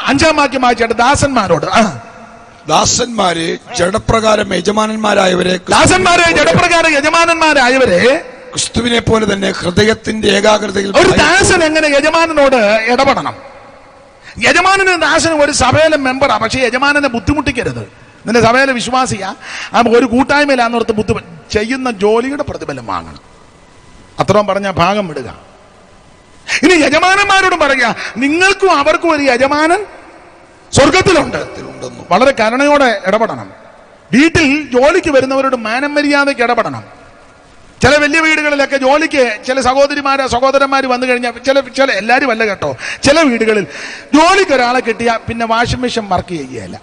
5-ാം വാക്യം വായിച്ചിട്ട് ദാസന്മാരോട്, ദാസന്മാരെ ജഡപ്രകാരം യജമാനന്മാരായവരെ ക്രിസ്തുവിനെ പോലെ തന്നെ ഹൃദയത്തിന്റെ ഏകാഗ്രതയിൽ. ഒരു ദാസൻ എങ്ങനെ യജമാനനോട് ഇടപെടണം? യജമാനനും ദാസനും ഒരു സഭയിലെ മെമ്പറാ, പക്ഷെ യജമാനനെ ബുദ്ധിമുട്ടിക്കരുത്. നിന്റെ സഭയിലെ വിശ്വാസിയാ, ഒരു കൂട്ടായ്മയിലാന്നോർത്ത് ചെയ്യുന്ന ജോലിയുടെ പ്രതിഫലം വാങ്ങണം. അത്രയും പറഞ്ഞ ഭാഗം വിടുക. ഇനി യജമാനന്മാരോടും പറയുക, നിങ്ങൾക്കും അവർക്കും ഒരു യജമാനൻ സ്വർഗത്തിലുണ്ട്. വളരെ കരുണയോടെ ഇടപെടണം. വീട്ടിൽ ജോലിക്ക് വരുന്നവരോട് മാനമര്യാദയ്ക്ക് ഇടപെടണം. ചില വലിയ വീടുകളിലൊക്കെ ജോലിക്ക് ചില സഹോദരന്മാർ വന്നു കഴിഞ്ഞാൽ ചില എല്ലാവരും അല്ല കേട്ടോ, ചില വീടുകളിൽ ജോലിക്ക് ഒരാളെ കിട്ടിയാൽ പിന്നെ വാഷിംഗ് മെഷീൻ വർക്ക് ചെയ്യുകയല്ല.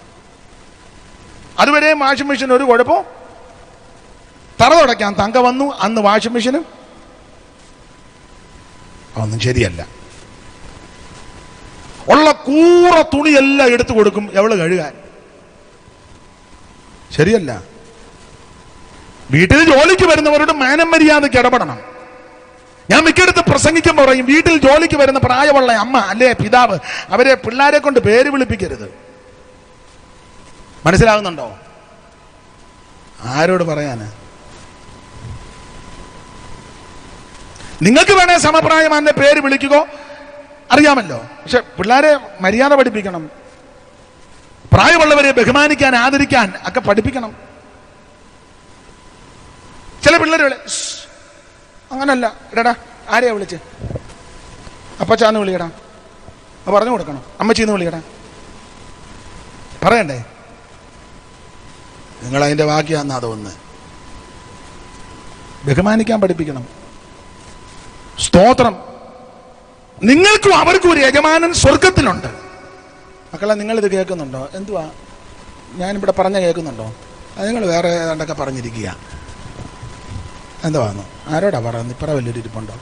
അതുവരെയും വാഷിംഗ് മെഷീൻ ഒരു കുഴപ്പം, തറ തുടയ്ക്കാൻ തങ്ക വന്നു, അന്ന് വാഷിംഗ് മെഷീനും അതൊന്നും ശരിയല്ല. ഉള്ള കൂറ തുണിയെല്ലാം എടുത്തു കൊടുക്കും എവള് കഴുകാൻ. ശരിയല്ല. വീട്ടിൽ ജോലിക്ക് വരുന്നവരോട് മാനമര്യാദയ്ക്ക് ഇടപെടണം. ഞാൻ മിക്കടുത്ത് പ്രസംഗിക്കുമ്പോൾ പറയും, വീട്ടിൽ ജോലിക്ക് വരുന്ന പ്രായമുള്ള അമ്മ അല്ലേ പിതാവ്, അവരെ പിള്ളേരെ കൊണ്ട് പേര് വിളിപ്പിക്കരുത്. മനസ്സിലാകുന്നുണ്ടോ? ആരോട് പറയാന്? നിങ്ങൾക്ക് വേണേ സമപ്രായമാന്റെ പേര് വിളിക്കുകയോ അറിയാമല്ലോ, പക്ഷെ പിള്ളേരെ മര്യാദ പഠിപ്പിക്കണം. പ്രായമുള്ളവരെ ബഹുമാനിക്കാൻ, ആദരിക്കാൻ ഒക്കെ പഠിപ്പിക്കണം. ചില പിള്ളേർ അങ്ങനല്ല, ഇടടാ ആരെയാ വിളിച്ച്, അപ്പച്ചാന്ന് വിളിയടാ, പറഞ്ഞു കൊടുക്കണം. അമ്മച്ചീന്ന് വിളിയടാ, പറയണ്ടേ? നിങ്ങളതിൻ്റെ ബാക്കിയാന്ന് അതൊന്ന് ബഹുമാനിക്കാൻ പഠിപ്പിക്കണം. സ്തോത്രം. നിങ്ങൾക്കും അവർക്കും ഒരു യജമാനൻ സ്വർഗത്തിലുണ്ട്. മക്കളെ, നിങ്ങളിത് കേൾക്കുന്നുണ്ടോ? എന്തുവാ ഞാനിവിടെ പറഞ്ഞ കേൾക്കുന്നുണ്ടോ? അത് നിങ്ങൾ വേറെ ഏതാണ്ടൊക്കെ പറഞ്ഞിരിക്കുക. എന്തുവാന്ന് ആരോടാ പറയുന്നത്? ഇപ്പറ വലിയൊരു ഇരിപ്പുണ്ടോ?